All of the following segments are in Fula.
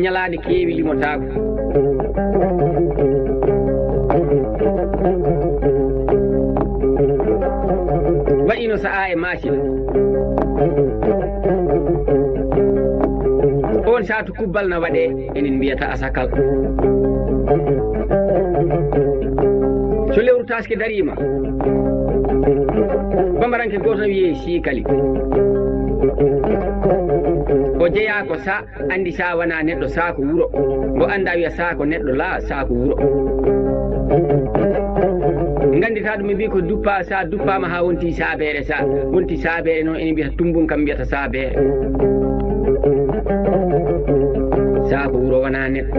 ñalaade keewi limotaako waɗino sa'a e machine on saatu kubbal na waɗe enen mbiyata asakal so lewru taske darima bamaranke goto wiye siikali o jeeya ko sa andi sa wana neɗɗo sa ko wuro mo anda wiya sa ko neɗɗo la sa ko wuro gandita ɗum ɓe mbi ko duppa sa duppama ha wonti saabere sa wonti saabere noon ene mbiyata tumbun kam mbiyata saabere sa ko wuro wona neɗɗo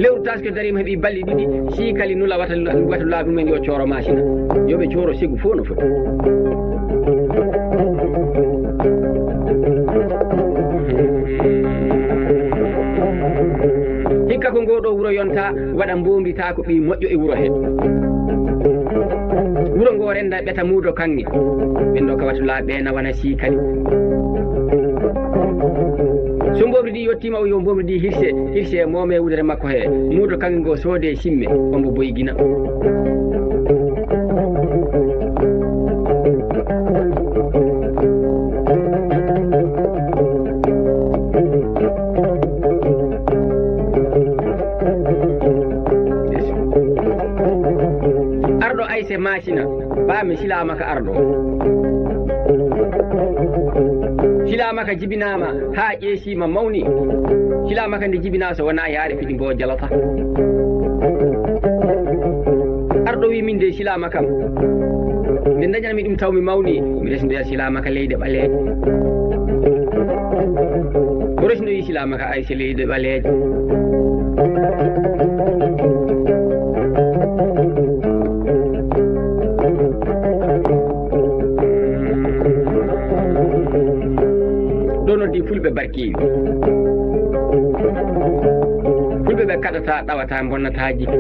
lewru taske darima heeɓi balɗe ɗiɗi siikali nula wata laabi mumen yo cooro machine yoɓe cooro sigu fof no foti hikka ko ngoɗo wuro yonta waɗa mbombita ko ɓi moƴƴo e wuro he wuro ngo renda ɓeta muudo kanŋe ɓen ɗo ka wata laaɓe na wana siikali so mbomri ɗi yettima o yo mbomri ɗi hirse moome wudere makko he muudo kanŋe ngo soode simme ombo boygina arɗo ayse machina bami silamaka arɗo silamaka jibinama ha ƴeesima mawni silamaka nde jibina so wona yaare fiɗi mbo jalata arɗo wi min de silama kam nde dañanmi ɗum tawmi mawni mi resdoya silamaka leyɗe ɓaleeje o resdoyi silamaka ayse leyɗe ɓaleeje ɗo noddi fulɓe barkiɓe fulɓe ɓe kaɗata ɗawata bonnata jiki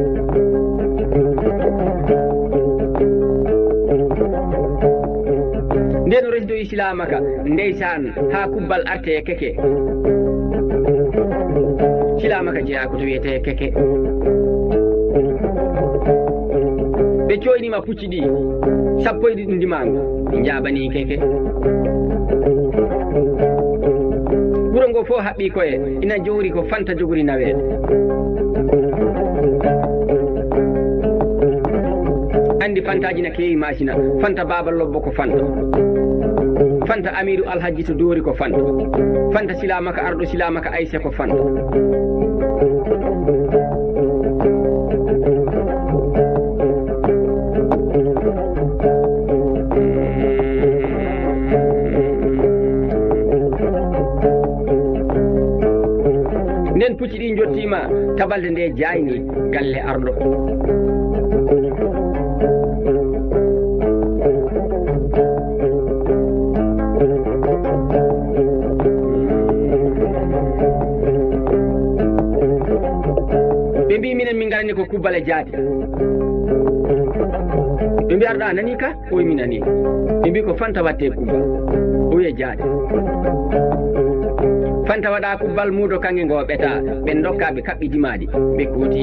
nden o resdoyi silamaka ndeysan ha kubbal arte e keke silamaka jeeya ko to wiyete keke ɓe coynima pucci ɗi sappo e ɗiɗi ndimango ɗi jaɓani keke wuro ngo fof haɓɓi koye ina jowri ko fanta jogori naweede andi fantaji na keewi machina fanta babal lobbo ko fanta amiru alhaji to doori ko fanta silamaka arɗo silamaka ayse ko fanta nden pucci ɗi jottima tabalde nde jayni galle arɗo ɓe mbi minen min garani ko kubbale jaade ɓe mbi arɗa nani ka o wi mi nani ɓe mbi ko fanta watte kubbal o wiye jaade fanta waɗa kubbal muudo kanŋe ngo ɓeta ɓen dokka ɓe kaɓɓi dimaɗi ɓe kuuti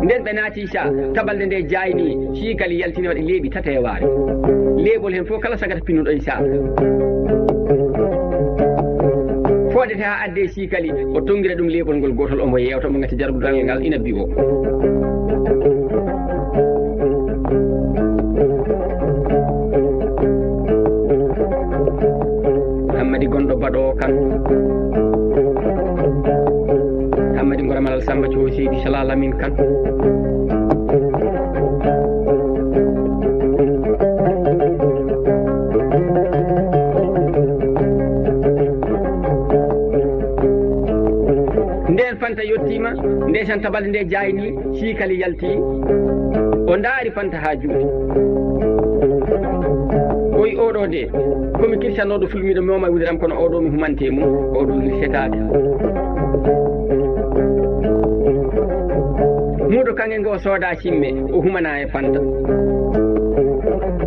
nden ɓe naati sa tabalde nde jayni siikali yaltini waɗi leeɓi tati e waare leeɓol hen fof kala sagata pinnuɗo sa foodete ha adde siikali o tongira ɗum leeɓol ngol gotol omo yewta mo gati jargudal ngal ina biwo hammadi gonɗo baɗo kan hammadi goramalal samba thio seydi sala lamin kan nden fanta yettima ndesan tabalde nde jayni siikali yalti o daari fanta ha juuɗe oyi oɗo de komi kirsannoɗo fulmiɗo mi woma wudiram kono oɗo mi humante mum oɗo setade muudo kange ngo sooda cimme o humana e fanta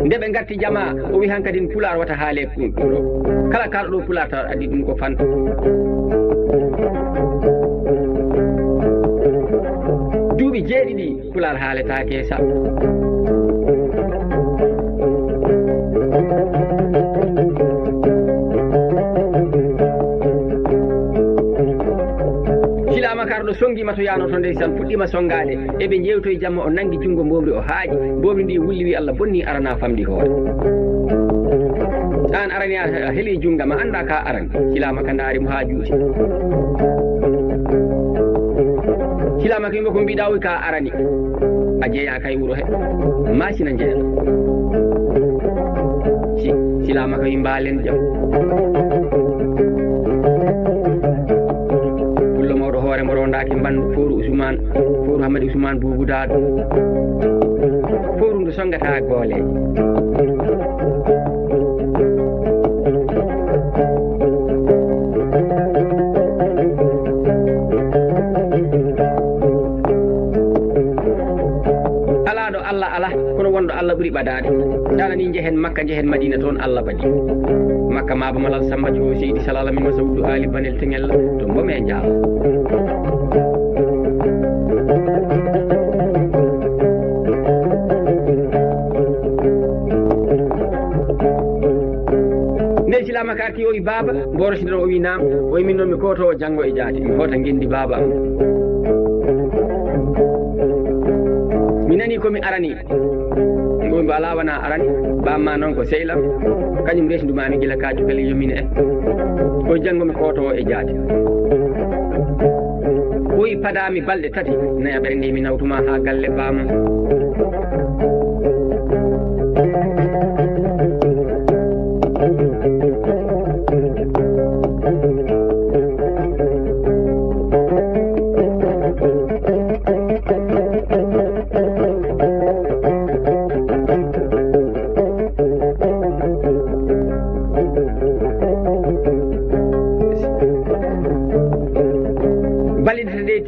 nde ɓe garti jama o wi han kadi pular wata haale ɗo kala kalɗo ɗo pular taw addi ɗum ko fanta duuɓi jeeɗiɗi pular haaletake sa silama karɗo songuima to yano to ndeysan fuɗɗima songade eɓe jewtoye jamma o nangui junggo mbomri o haaƴi mbomri ndi wulli wi Allah bonni arana famɗi hoore an arani a heeli junga ma anda ka arani silama ka daarimo ha juuti silama ka yimɓe ko mbiɗa oy ka arani a jeeya kay wuuro he masina jeeya silama ka wi mbalen jam pullo mawɗo hoore mo rondaki bandu foru Hamadi Ousmane bubudaɗo foru ndu songata gooleje ala kono wonɗo Allah ɓuuri ɓadade dana ni jehen Makka jehen Madina toon Allah baɗi Makka maba malal Samba Thio Seydi Salala min Masawudu Ali Banel Tengella to mbome e jaama nde silama ka arti o wi baba mborosinoɗo o wi nam o wi min noon mi koto janggo e jaati mi hota gendi baba am mi nani komi arani ɗum mbo ala wona arani bamma noon ko sehlam kañum resdumami gila ka cukali yomine o janggo mi koto e jaati ɓoyi padami balɗe tati nayi aɓere nde mi nawtuma ha galle bamam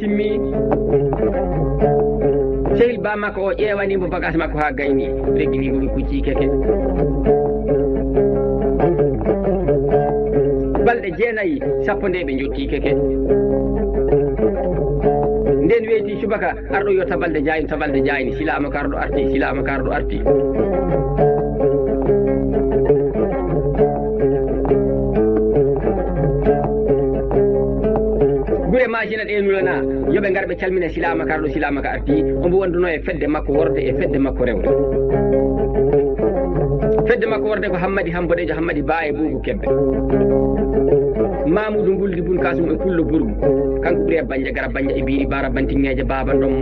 timmi sehil ba makko o ƴeewanimo bagage makko ha gayni regginimo wi kucci keke balɗe jeenayi sappo nde ɓe jotti keke nden weyti subaka arɗo yo tabalde jayni silama karɗo arti gure majina ɗe nulana yoɓe gar ɓe calmina silama karɗo silama ka arti omo wonduno e fedde makko worde e fedde makko rewde fedde makko worde ko Hammadi Hamboɗejo Hammadi Ba e Boubou Kebbe Mamoudou Nguldi Bun Kasum e Pullo Burgu kanko ɓuuri e banje gara banje e Biri Bara Bantingeje Baba Ndom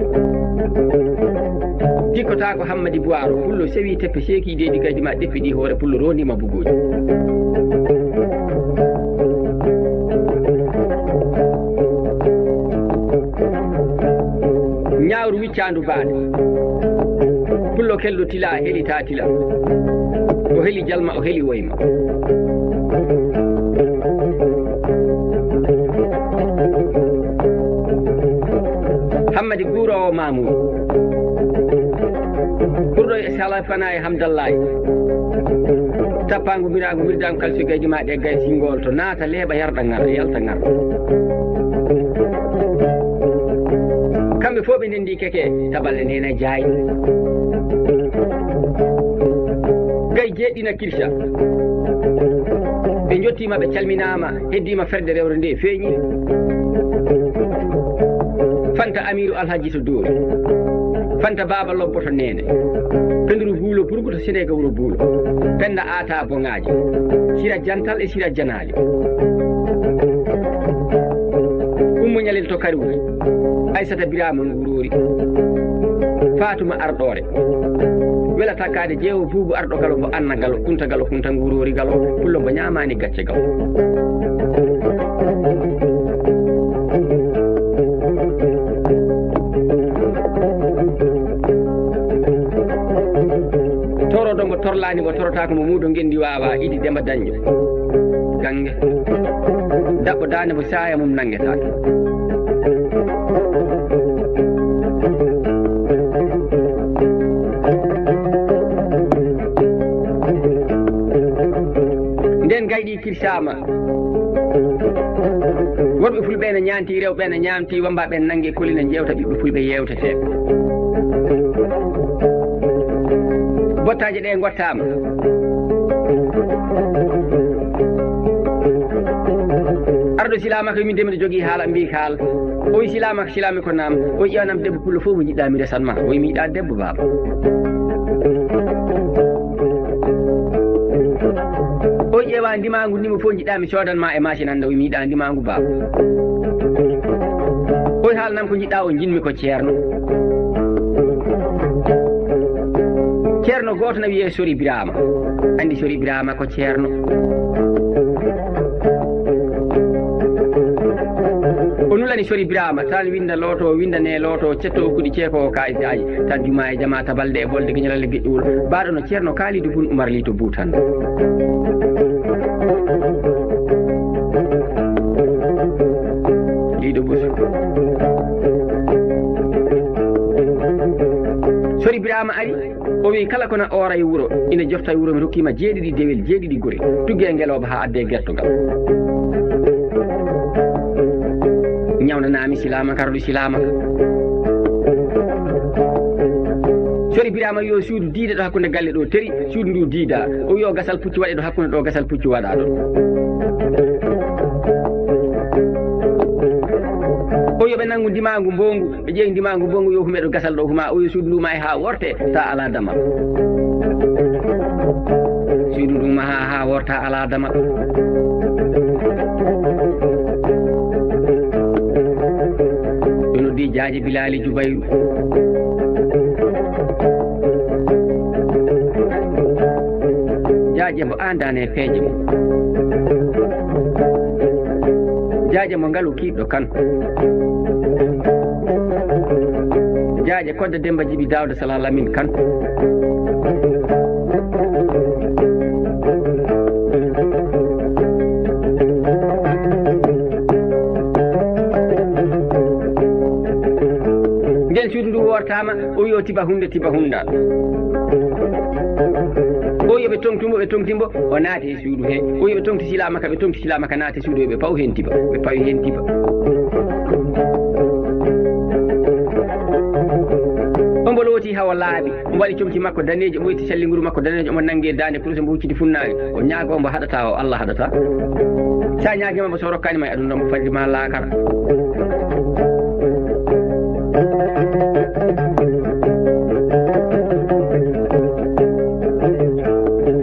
dikkota ko Hammadi Boiro Pullo sewi teppe seeki dedi gaji ma ɗeppi ɗi hoore Pullo rondima bugoji ñawru wiccandu baade Pullo kello tila helita tila o heli jalma o heli woyma Hammadi guurowo Mamoudou ɓurɗo e sala fana e Hamdallahi tappango mirago mirdango kalso gaji ma ɗe gay singol to naata leeɓa yarɗa ngar yalta ngar kamɓe fof ɓe ndendi keke taballe ndena jayni gay jeeɗɗina kirsa ɓe jottima ɓe calminama heddima ferde rewre nde feeñi fanta Amirou Alhaji to Doori fanta Baba Lobbo to Nene penduru Buulo Burgu to Sénéga wuro Buulo penda Ata Bongaji Sira Jantal e Sira Janali Ummu Ñalel to Karuuri Aissata Birama Ngurori Fatuma Arɗore wela takkade jeewo Buubu Arɗo galo mbo Anna galo kunta Ngurori galo Pullo mbo ñamani gacce galo toroɗo ngo torlani ngo torotako mo muuɗo gendi wawa Idi Demba Dañƴo gange dabɓo dande mo saya mum nanguetake kay ɗi kirsama worɓe fulɓe ne ñanti rewɓe ne ñamti wambaɓe nangue kolina jewta ɓiɓɓe fulɓe yewteteɓe bottaje ɗe gottama arɗo silama ko min de miɗo jogui haala mbi ko haala o wi silama ko nam o ƴewnam debbo pullo fof mo jiɗɗa mi resanma o wi mi yiɗa debbo baba o ƴeewa ndimagu ndimo fof jiɗɗa mi sodanma e machine hande o wi mi yiɗa ndimagu baba o wi haalanam ko jiɗɗa o jinmi ko ceerno ceerno goto no wiye Sori Birama andi Sori Birama ko ceerno o nulani Sori Birama tan winda looto windane looto cetto okkuɗi ceeko kayitaji tan juma e jama tabalde e bolde guiñalalle gueƴƴuwol mbaɗo no ceerno kaalido bun Oumar Ly to Boutan liɗo buso Sori Birama ari o wi kala kono ora e wuuro ina jofta e wuuro mi rokkima 7 dewel 7 gure tugge e ngeloba ha adde gertogal ñawnanami silama karɗo silama Sori Birama yo suudu diida ɗo hakkude galle ɗo teri suudu ndu diida o yo gasal puccu waɗe ɗo hakkude ɗo gasal puccu waɗa ɗon o yoɓe nanngu ndimagu mbongu ɓe ƴeewi ndimagu mbongu yo humeɗo gasal ɗo huma o yo suudu nduma e ha worte ta ala damal suudu nduma ha worta ala damal ɓe noddi Jaaje Bilali Jubayru Jaaje mo andane peeje mum Jaaje mo ngalu kiiɗɗo kanko Jaaje kodde Demba Djiby Dawda Sala Lamine kanko nden suudu ndu wortama o yo tiba hundal o yoɓe tongtumo ɓe tongtimbo o naati e suudu he o yoɓe tongti silamaka ɓe tongti silamaka naati e suudu he ɓe paw hen tiba ɓe pawi hen tiba omo looti hawo laaɓi omo waɗi comci makko daneji omo itti sallinguru makko daneji omo nangge dande pour so mbo huccidi funnari o ñaago mbo haɗata o Allah haɗata sa ñaguima mbo so rokkanima e aduna mo fadima laakara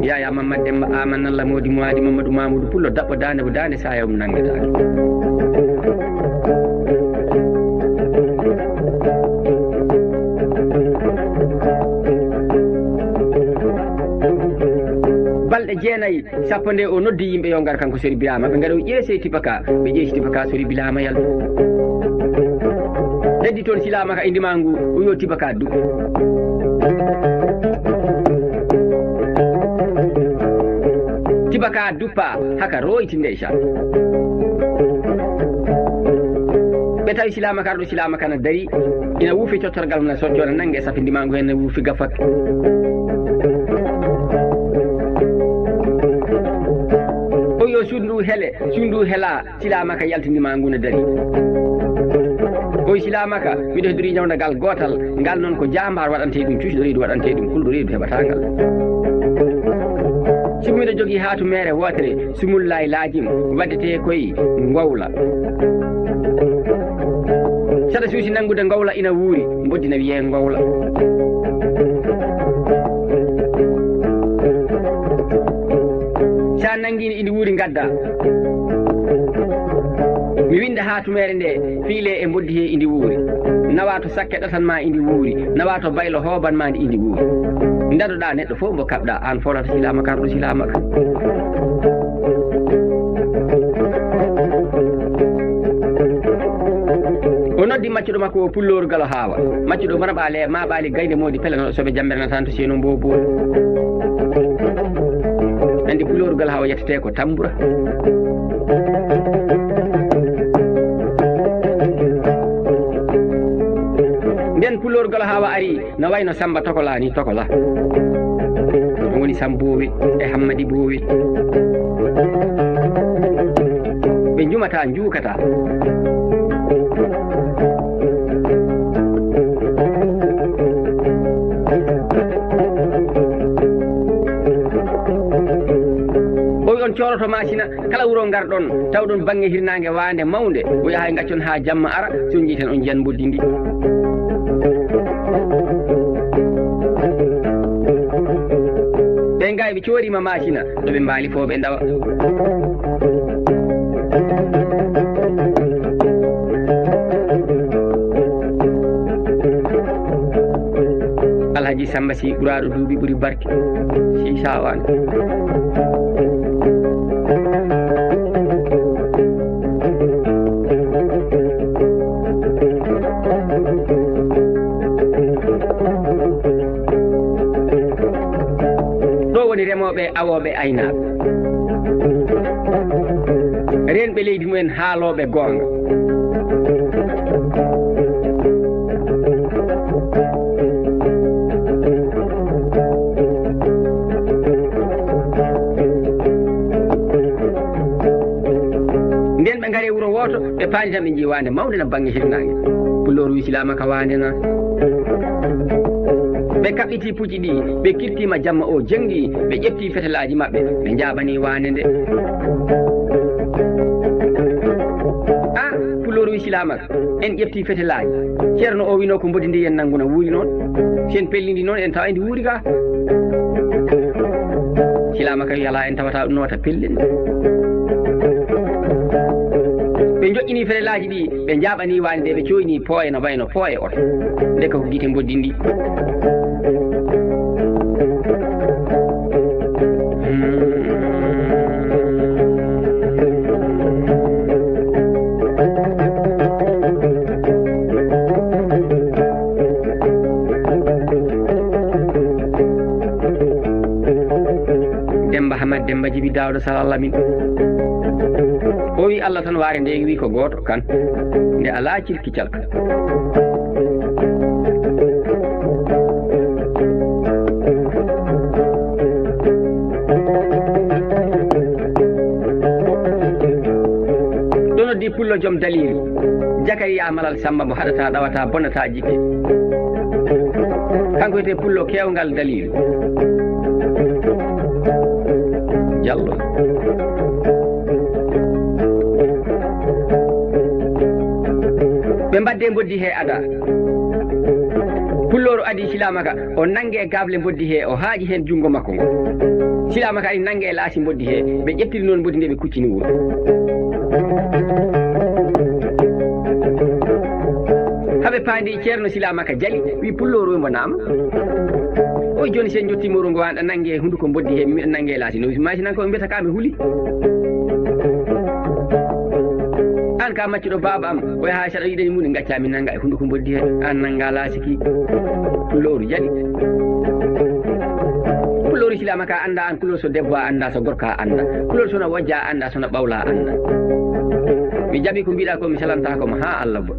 Yaya Mamadou Demba Amanalla Modi Moadi Mamadou Mamoudou Pullo dabɓo dande bo dande sa yawm nanguetake balɗe 9 sappo nde o noddi yimɓe yo ngar kanko Sori Birama ɓe gaɗa o ƴeese tibaka ɓe ƴeesi tibaka Sori Birama yalta heddi toon silamaka e ndima ngu o yo tibaka du tibaka duppa haka royti ndeysan ɓe tawi silamaka arɗo silamaka na dari ina wuufi cottorgal mum na socco na nangue e safi ndimangu hen ne wuufi gafakke o yo suudu ndu heele suudu ndu heela silamaka yaltindima ngu ne dari o wi silamaka miɗo heddori ñawdagal gotal ngal noon ko jambar waɗante ɗum cuusɗo reedu waɗante ɗum kulɗo reedu heɓata ngal siko miɗo jogui haatu mere wotere sumullahi laajim waddete koye ngowla saɗa suusi nanngude ngowla ina wuuri mboddina wiye ngowla sa nanguini indi wuuri gadda mi winda hatumere nde fiile e mboddi he indi wuuri nawa to sakke ɗatan ma indi wuuri nawa to baylo hoban ma ndi indi wuuri dadoɗa neɗɗo fof mbo kaɓɗa an folata silamaka arɗo silamaka o noddi maccuɗo makko o pullorgal haawa maccuɗo mana ɓaale ma ɓaali gayde modi pelenoɗo soɓe jambere natan to seeno mbobol andi pullorgal haawa yettete ko tambura nden pullorgal haawa ari no wayno Samba Tokola ni Tokola woni Sambowe e Hammadi Bowe ɓe jumata juukata on cooroto machine kala wuro ngarɗon tawɗon bange hirnangue wande mawde o yaha gaccon ha jamma ara so jiiten on jiyan boddi ndi ɓe gawi ɓe coorima machine ɗo ɓe mbaali fo ɓe ndawa Alhaji Samba Sy ɓuraɗo duuɓi ɓuuri barke si sawani ɗo woni remoɓe awoɓe aynaɓe renɓe leydi mumen haaloɓe gonga nden ɓe gaari wuro woto ɓe paani tan ɓe jii wande mawde no banggue hirnangue Pulloru wisilama ka wande na ɓe kaɓɓiti pucci ɗi ɓe kirtima jamma o janggi ɓe ƴetti fetelaji maɓɓe ɓe jaɓani wande nde a Pulloru wisilama en ƴefti fetelaji ceerno o wino ko mbodi ndi en nangguna wuuri noon sen pellidi noon en tawa ndi wuuri ka silama ka yala en tawata ɗum nowata pellel ɓe joƴƴini fetelaji ɗi ɓe jaɓani wande nde ɓe coyni pooye no wayno pooye oto ndeka ko guite mboddi ndi Demba Hamad Demba Djibi Dawda Salallamin o wi Allah tan waare nde wi ko goto kan nde ala cirki calka ɗo noddi pullo joom daliri Jakariya Malal Samba mo haɗata ɗawata bonnata jikke kanko wiyete pullo kewgal daliri Diallo ɓe mbadde mboddi he ada Pulloru adi silamaka o nangue gable mboddi he o haaji hen jungo makko ngo silamaka adi nangue laasi mboddi he ɓe ƴettiri noon mboddi nde ɓe kuccini wuuro haɓe paandi ceerno silamaka jali wi Pulloru mbo nama o joni sen jotti moro ngo wanɗa nangue hunduko mboddi he miɗa nangue laasi no machine ko mbiyata ka mi huuli an ka maccuɗo baba am o yaha saɗa yiɗani mum ne gaccami nanga e hunduko mboddi he an nanga laasiki Pulloru jaɗi Pulloru silama ka anda an Pulloru so debbo a anda so gorko a anda Pulloru sona wojja a anda sona ɓawla a anda mi jaɓi ko mbiɗa ko mi salantakoma ha Allah bo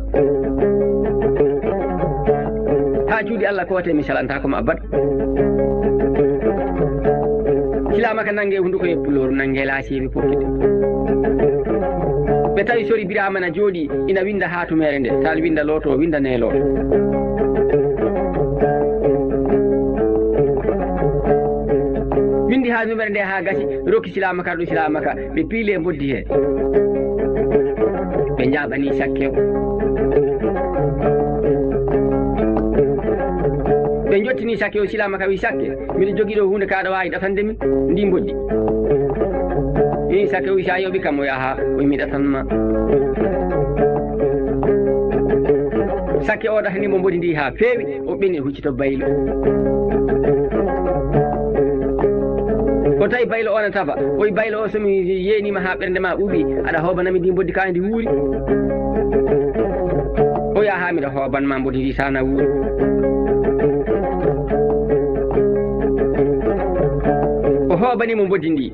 ha cuuɗi Allah ko wate mi salantakoma abad silama ka nangue hunduko e Pulloru nangue laasiɓe pokkite ɓe tawi sori Birama na jooɗi ina winda ha tumere nde tal winda looto winda neeloto windi ha numere nde ha gasi rokki silama ka ɗo silama ka ɓe piile mboddi he ɓe jaɓani sakkew ɓe jottini sakkew silama ka wi sakke mbiɗa jogui ɗo hunde kaɗa wawi ɗatandemi ndi mboddi ni sakke wi sa yoɓi kam o yaha o mi ɗatanma sakke o ɗatanimo mbodi ndi ha feewi o ɓeni huccito baylo o tawi baylo o ne tafa oyi baylo o somi yenima ha ɓernde ma ɓuuɓi aɗa hobanami ndi mboddi ka ndi wuuri o yaha ha miɗa hobanma mbodi ndi sana wuuri o hobanimo mbodi ndi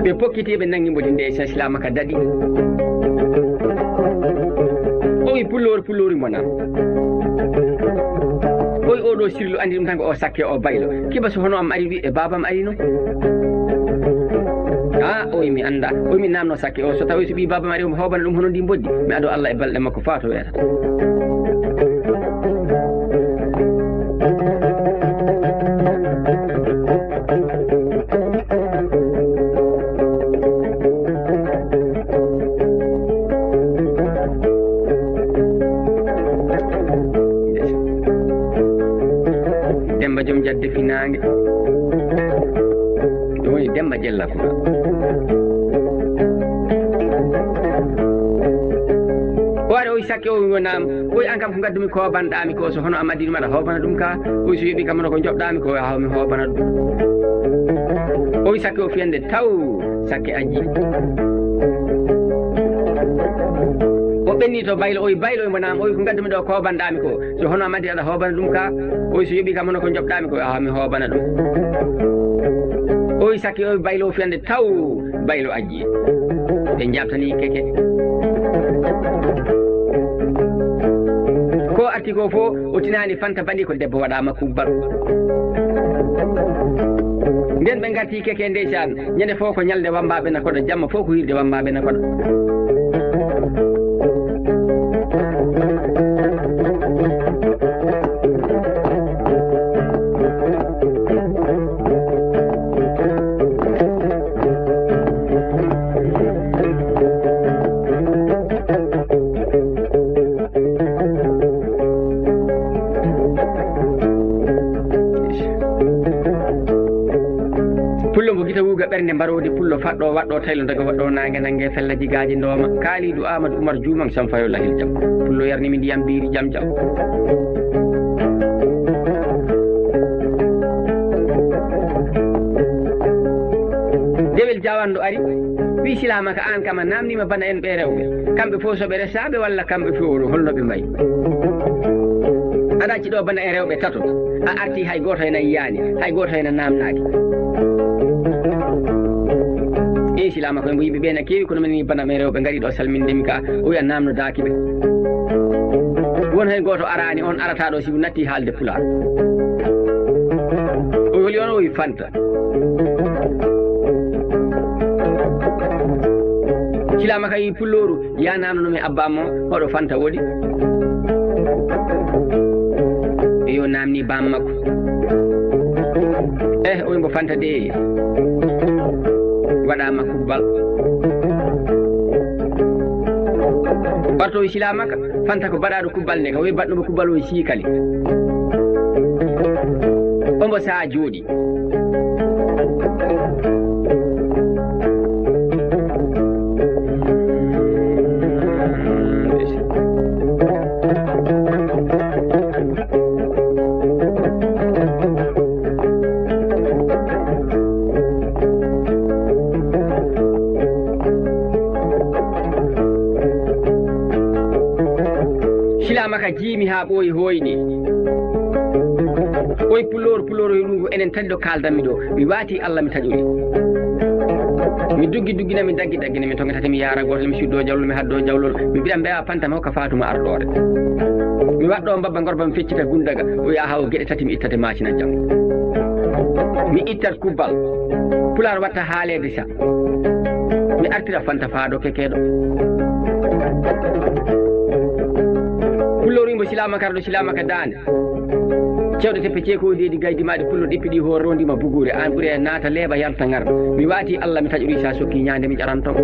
ɓe pokkiti ɓe nangi mbodi nde sa silama ka daɗi o wi pullori mo nam oy oɗo sirlu andi ɗum tan ko o sakke o baylo kiba so hono am ari wi e babam ari non oy mi anda oy mi namno sakke o so tawi so ɓi babam ari omo hobana ɗum hono ndi boddi mi ado Allah e balɗe makko faato weeta Demba jom jadde finange ɗum woni Demba Jella ko waɗa oy sakke o wonam oy an kam ko gaddumi ko banɗami ko so hono am addi ɗum aɗa hobana ɗum ka oy so yoɓi kam no ko joɓɗami ko hawmi hobana ɗum oy sakke o fiyande taw sakke aji o ɓenni to baylo oy baylo mo nam oy ko gaddumi ɗo ko banɗami ko so hono am addi aɗa hobana ɗum ka oy so yoɓi kam no ko joɓɗami ko hawmi hobana ɗum oy sakke oy baylo fiyande taw baylo aji ɓe jabtani keke ko arti ko fo o tinani fanta baɗi ko debbo waɗama kubbal nden ɓe garti keke ndeysan ñande fof ko ñalde wambaɓe nakoɗo jamma fof ko hirde wambaɓe nakoɗo pullo mo gita wuuga ɓernde mbarode pullo faɗɗo waɗɗo taylo daga waɗɗo nangue nangue fella jigaji ndoma Kalidou Amadou Oumar Dioumang sam fayo lahil jam pullo yarnimi ndiyam biiri jam jam dewel jawanɗo ari wi silama ka an kama namnima bana en ɓe rewɓe kamɓe fof soɓe resaɓe walla kamɓe fof holnoɓe mbayi aɗa acci ɗo bana e rewɓe tato a arti hay goto hen a yiyani hay goto hen a namnaki silama ko mbo yimɓe ɓe na kewi kono minen bana men rewɓe gaari ɗo salmindemi ka o wiya namnodaki ɓe won hen goto arani on arata ɗo sibu natti haalde pular o holi on o wi fanta silama ka yi pulloru ya namnonomi abbammo hoɗo fanta woɗi yo namni bam makko o wi mbo fanta de waɗama kubbal ɓarto silamaka fanta ko baɗaɗo kubbal nde ka wi baɗɗomo kubbal o siikali ombo sa jooɗi silamaka jiimi ha ɓooyi hoyni oy pulloro ɗum enen tati ɗo kaldanmi ɗo mi waati Allah mi taƴori mi duggina mi daggina mi tongata mi yara goto mi suddo jawlol mi haddo jawlol mi mbiɗa mbewa pantama hokka fatuma arɗore mi waɗɗo mbabba gorba mi feccita gundaga o ya hawo gueɗe tati mi ittate macina jam mi ittat kubbal pular watta haalede sa mi artira fanta faado kekeɗo pullorimo silamaka ɗo silamaka dande cewɗo teppe ceeko dedi gaydimaɗe pullo ɗippiɗi ho rondima bugure an ɓuuri e naata leeɓa yalta ngar mi waati Allah mi taƴori sa sokki ñande mi ƴarantom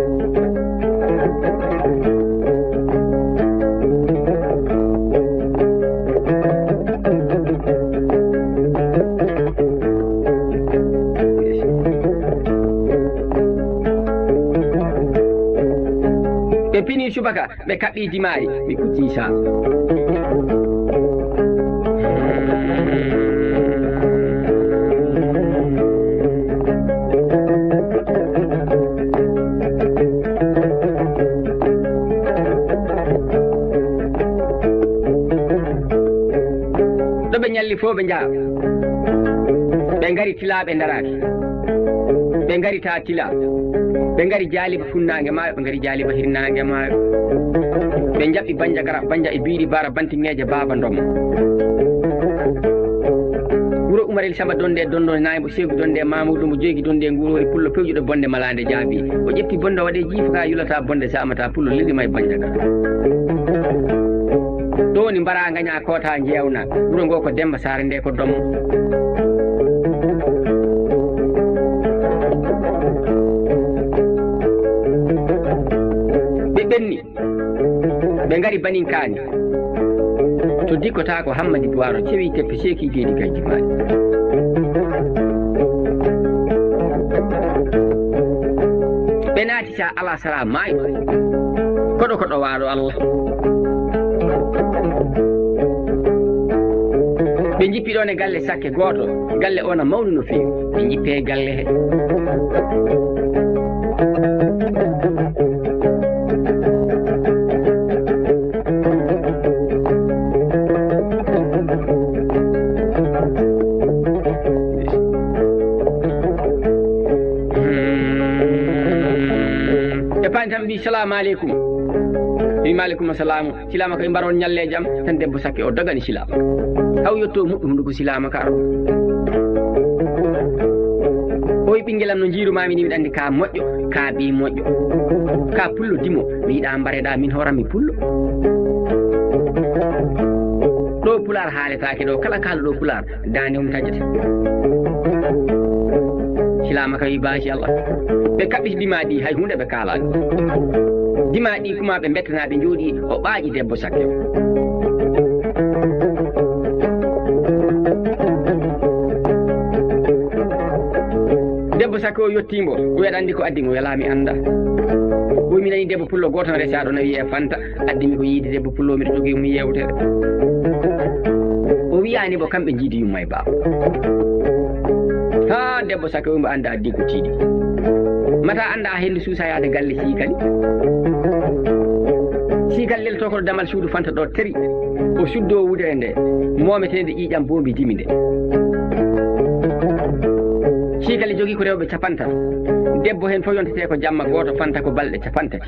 ɓe pini subaka ɓe kaɓɓi dimari mi kutti sa ɗo ɓe ñalli fof ɓe jaa ɓe ngari tilaɓe daraki ɓe ngari ta tila ɓe ngari jaaliba funnaange maayo ɓe ngari jaaliba hirnaange maayo ɓe jaɓɓi banjagara banja e biiri bara bantingeeje baaba ndoma wuro Umarel Samba donde donno naybo Seegu donde Mamoudou mo jogi donde ngurori pullo pewjuɗo bonde malande jaabi o ƴetti bonde waɗe jiifa ka yulata bonde samata pullo lelima e banjagara ɗo woni mbara gaña koota jewna wuro ngo ko Demba Sare nde ko dommo ɓe ɓenni ɓe ngari baninkani to dikkota ko Hammadi Duwaro cewi teppe seeki deedi gajji maɗi ɓe naati sa ala sara maayo koɗo koɗo waɗo Allah ɓe jippi ɗon e galle sakke goto galle ona mawni no fewi ɓe jippe e galle he tan mbi salamu aleykum wi maaleykum assalamu silama ko mbaron nyalle jam tan debbo sakke o dagani silama haw yetto muɗɗum hunduko silama ka aro o wi ɓinguelam no jiirumami ni miɗa andi ka moƴƴo ka ɓi moƴƴo ka pullo dimo mi yiɗa mbareɗa min hoorami pullo ɗo pular haaletake ɗo kala kalɗo ɗo pular dande mum taƴete silama ka wi baasi Allah ɓe kaɓɓiti dima ɗi hay hunde ɓe kalani dima ɗi kuma ɓe bettana ɓe jooɗi o ɓaaƴi debbo sakke o debbo sakke o yettimo o wiyaɗa andi ko addi mo welami anda o wi mi nani debbo pullo goto resaɗo no wiye Fanta addimi ko yiide debbo pullo miɗo jogui mo yewtere o wiyani bo kamɓe jiidi yumma e baaba ha debbo sakke o mbo anda addi ko tiiɗi mata anda hendu suusa yaade galle siikali siikali lelto koɗo damal suudu Fanta ɗo tari o suddo wudere nde mometede ƴiƴam bombi dimi nde siikali jogui ko rewɓe 50 debbo hen fof yontete ko jamma goto Fanta ko balɗe 50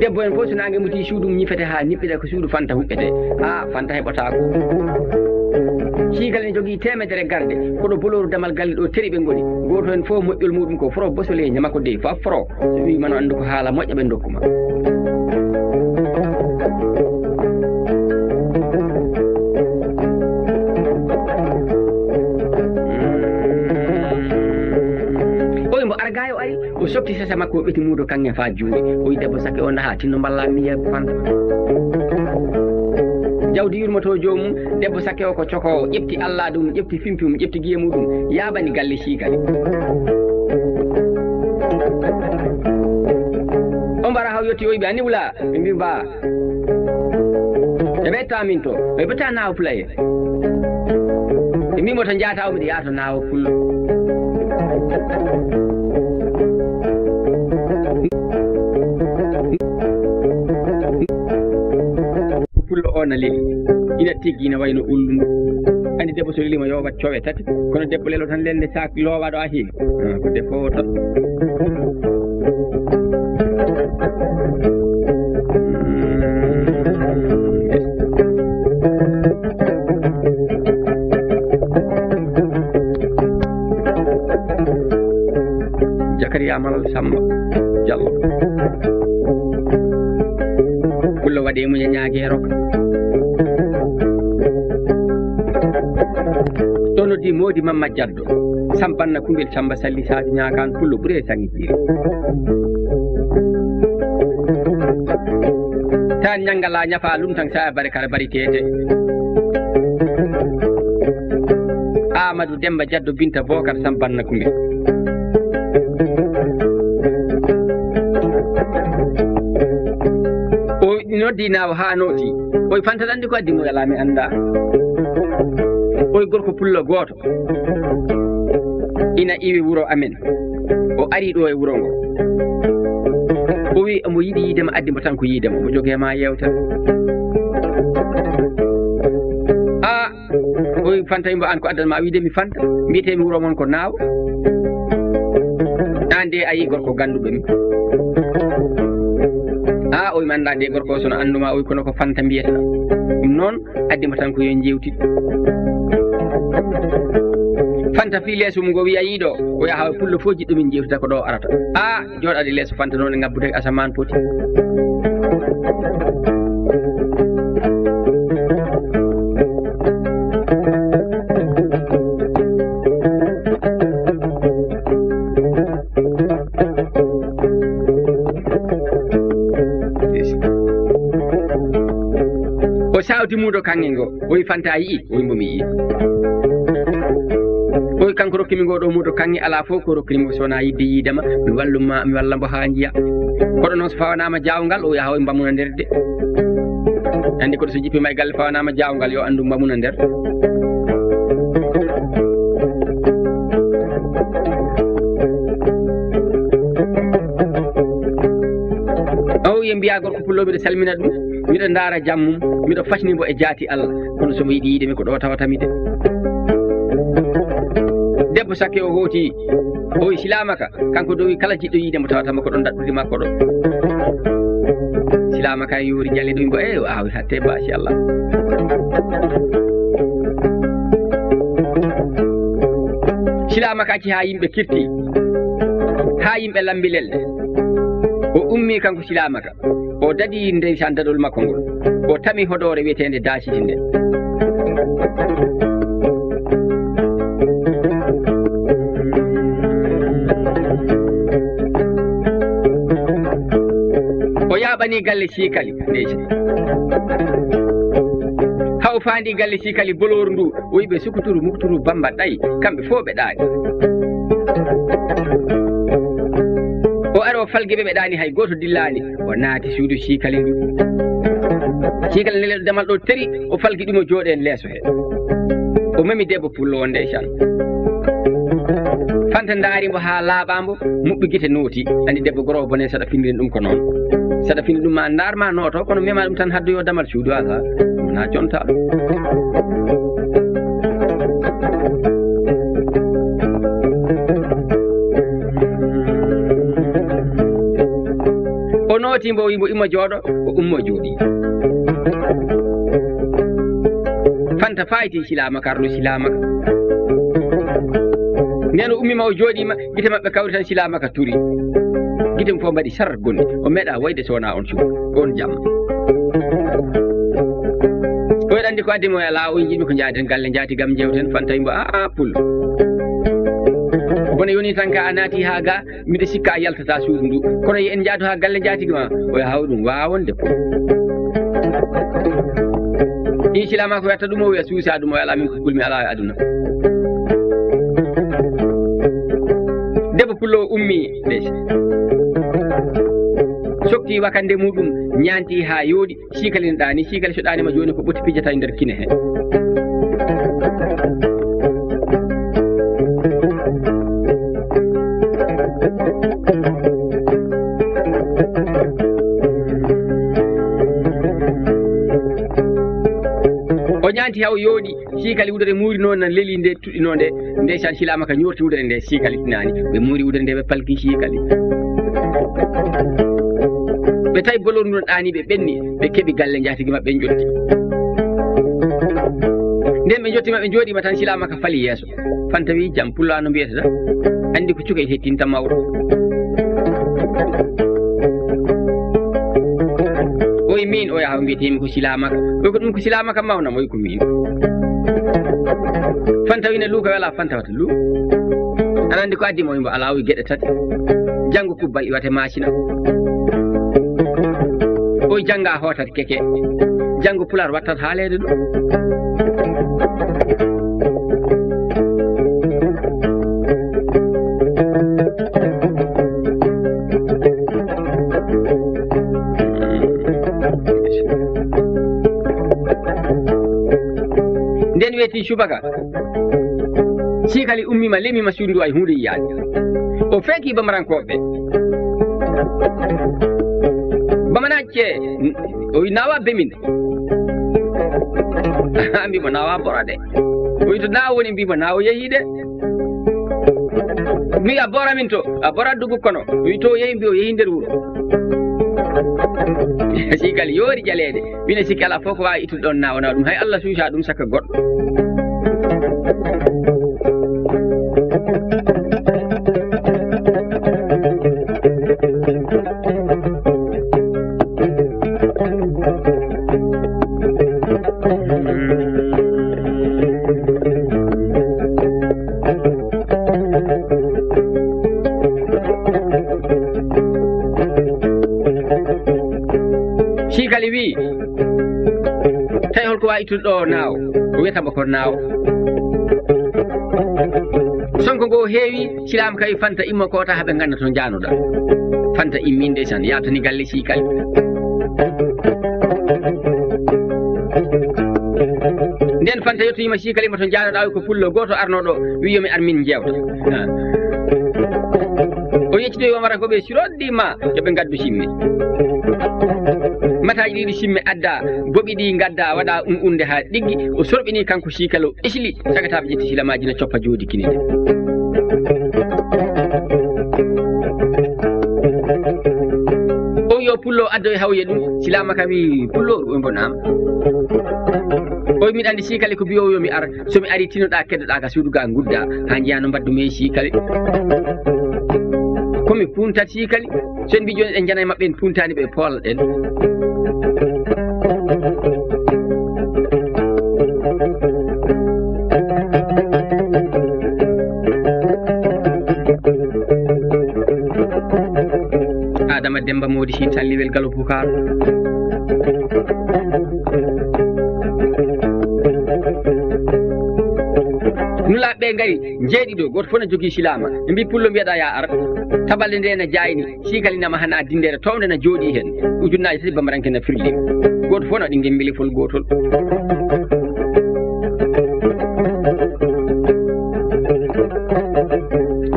debbo hen fof so nangue muti suudu mum ñifete ha niɓɓiɗe ko suudu Fanta huɓɓete ha Fanta heɓotako siikali ne jogui temedere garde koɗo boloru damal galle ɗo teri ɓe goni goto hen fof moƴƴol muɗum ko foro bosole ñamako de fa foro so wi mano andu ko haala moƴƴa ɓe dokkuma oyi mbo argayo ari o softi sesa makko o ɓeti muudo kanŋe fa juuɗe o wi debbo sakke o ndaha tinno mballami ye Fanta jawdi yurmoto jomum debbo sakke o ko cokowo ƴefti Allah ɗum ƴefti fimpi mum ƴefti guiye muɗum yaɓani galle siikali o mbara haw yetti o wi ɓe anni wula ɓe mbi mba ɓe ɓetta min to ɓe ɓetta nawo pulaye ɓe mbimo to jaata o miɗa yaha to nawo pullo pullo o na leli ina tiggi ina wayno ullundu andi debbo so lelima yo wat cowe tati kono debbo lelo tan lelde sak lowaɗo a heewi ko debbo o tan Jakaria Malal Samba Diallo pullo waɗe muña ñaage rok ɗo noddi Modi Mamma Diaddo sampanna Kumbel Samba Salli Sadio ñagan pullo ɓuuri e sangi jiiri tan ñangala ñafa lum tan sa bare kala bari tete Amadou Demba Diaddo Binta Bocar sampanna Kumbel noddi nawo ha noti oy Fanta andi ko addi mo yala mi anda oy gorko pullo goto ina iwi wuro amen o ari ɗo e wuro ngo o wi omo yiɗi yiidema addi mo tan ko yiidema mo jogema yewtere oy fanta yimbo an ko addanma wiide mi fanta mbiyetemi wuro mon ko naaw ande ayi gorko ganduɗo mi o mi anda de gorko sono anduma o kono ko fanta mbiyata ɗum noon addima tan ko yo jewtid fanta fi leeso mum go wiya yiiɗo o yaha pullo fof jiɗɗo min jewtita ko ɗo arata jooɗade leeso fanta noon e ngabbude asaman poti o sawti muɗo kanŋel ngo oyi fanta yii oyi mbomi yii oyi kanko rokkimi ngo ɗo muɗo kanŋe ala fof ko rokkirimo sowona yidde yiidema mi walluma mi walla mbo ha jiya koɗo noon so fawanama jawngal o yaha o mbamuna nder de andi koɗo so jippima e galle fawanama jawngal yo andu mbamuna nder ye mbiya gorko pullo miɗo salmina ɗum miɗo ndaara jammum miɗo fasnimo e jaati Allah kono somo yiɗi yiidemi ko ɗo tawatami de debbo sakke o hooti o wi silamaka kanko dowi kala jiɗɗo yiidemo tawatama ko ɗon daɗɗude makko ɗo silamaka e yoori jalle ɗum mbo o awi hatte basi Allah silamaka acci ha yimɓe kirti ha yimɓe lambi lelde o ummi kanko silamaka o dadi ndeysan dadol makko ngol o tami hoɗore wiyetende daasiti nde o yaɓani galle sikali ndeysi haw fandi galle sikali boloru ndu o yiɓe sukuturu mukturu bamba ɗayi kamɓe fof ɓe ɗaani o falgue ɓe ɗani hay goto dillani o naati suudu sikali ndu sikali nde damal ɗo teri o falgui ɗum o jooɗe en leeso he o memi debbo pullo o ndeysan fanta daarimo ha laaɓambo muɓɓi guite nooti andi debbo gorowo bone saɗa finndin ɗum ko noon saɗa finndi ɗum ma darma nooto kono mema ɗum tan haddoyo damal suudu asa na jonta ɗum o nooti mbo wimbo immo jooɗo o ummo jooɗi fanta fayti silamaka arɗo silamaka nden o ummima o jooɗima gite maɓɓe kawri tan silamaka turi gite mum fof mbaɗi sar gonɗi o meeɗa wayde sowona on cuuɗo on jamma o weɗa andi ko addimo e ala o jiɗmi ko jaaden galle jaatigam jewten fanta wimbo pullo kono yoni tan ka a naati ha ga mbiɗa sikka a yaltata suudu ndu kono en jaadu ha galle jaatigi ma o haw ɗum wawonde ko incilama ko watta ɗum o wiya suusa ɗum o ala min ko kulmi ala e aduna debbo pullo o ummi leydi sokti wakande muɗum ñanti ha yooɗi sikali ne ɗani sikali so ɗanima joni ko ɓoti pijata e nder kine he o ñanti haw yooɗi sikali wudere muuri noon nan leeli nde tuɗɗinode ndeysan silama ka ñorti wudere nde sikali tinani ɓe muuri wudere nde ɓe palki sikali ɓe tawi bolor ndu ɗani ɓe ɓenni ɓe keeɓi galle jaatigui maɓɓe jotti nden ɓe jottima ɓe jooɗima tan silama ka fali yeeso fanta wi jaam pulla no mbiyetata andi ko cuka e hettinta mawɗo oyi min o yaha mbiyetemi ko silamaka oy ko ɗum ko silamaka mawnam oyi ko min fanta wine luuka wala fanta wata luu aɗa andi ko addimo yimbo ala oyi gueɗe tati janggo kubbal iwate machine oyi jangga hootat keke janggo pular wattat haalede ɗum nden weeti subaka sikali ummima lemima suudu ndu ay hunde yiyaade o feeki bamarankoɓe bamanacce o wi nawa bemin mbimo nawa bora de o wi to naawo woni mbimo naawo yehii de mi a bora min to a bora dugu kono o wi to yehi mbi o yehi nder wuro sikali yoori jaleede wine sikki ala fof ko waawi ittude ɗon naawo nawa ɗum hay Allah suusa ɗum saka goɗɗo sikali wi tawi holko wawi ittude ɗo naawo o wiyatamo ko naawo sonko ngo heewi silama kawi fanta immo ko ta haaɓe ganda to janoɗa fanta immi ndeysan yaltani galle sikali nden fanta yettoyima sikali mo to janoɗa ko pullo goto arnoɗo wi yomi ar min jewta o yeccitoyi wamarankoɓe siroddima yoɓe gaddu simme mataji ɗiɗi simme adda boɓi ɗi gadda waɗa unde ha ɗiggi o sorɓini kanko sikalo isli sagataɓe ƴetti silamaji no coppa joodi kinide o yo pullo addo e hawye ɗum silama ka wi pullo o bonama o wi miɗa andi sikali ko biyowo yomi ar somi ari tinoɗa keddoɗa ka suuduga gudda ha jiyano mbaddume sikali komi puntat sikali so en mbi joni ɗen jana e maɓɓe en puntani ɓe poolɗen Adama Demba Modi Sy talliwel Galo Boucar nulaɓe ngari jeeɗiɗo goto fof ne jogui silama ɓe mbi pullo mbiyeɗa ya ar tabalde nde ne jayni sikalinama hana dindere towde ne jooɗi hen ujunnaji tati bamaranke ne firlima goto fof no ɗi gembelifol gotol